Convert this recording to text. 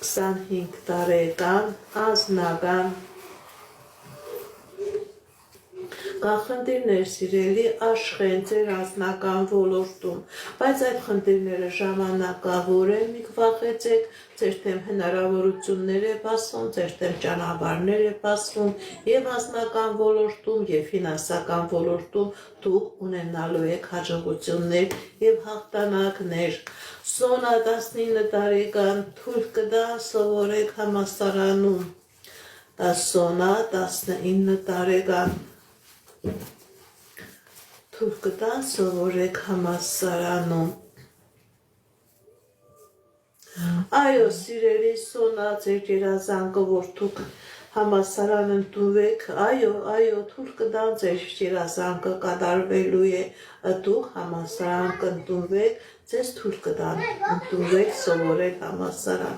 25 տարեկան անձնական Խնդիրներ սիրելի աշխեն ձեր անձնական ոլորտում, բայց այդ խնդիրները ժամանակավոր են, մի վախեցեք, ձեր թեմ հնարավորություններ է բացվում, ձեր թեմ ճանապարհներ է բացվում եւ անձնական ոլորտում եւ ֆինանսական ոլորտում դուք ունենալու եք հաջողություններ եւ հաղթանակներ։ Սոնա 19 տարեկան թույլ կտա սովորեք համալսարանում։ Սոնա 19 տարեկան թույլ կտա սովորեք համալսարանում։ Այո, սիրելի Սոնա, ձեր երազանքը, որ դուք համալսարան ընդունվեք, այո, թույլ կտան ձեր երազանքը կատարվելու է, դուք համալսարան կընդունվեք, ձեզ թույլ կտան ընդունվեք, սովորեք համալսարան։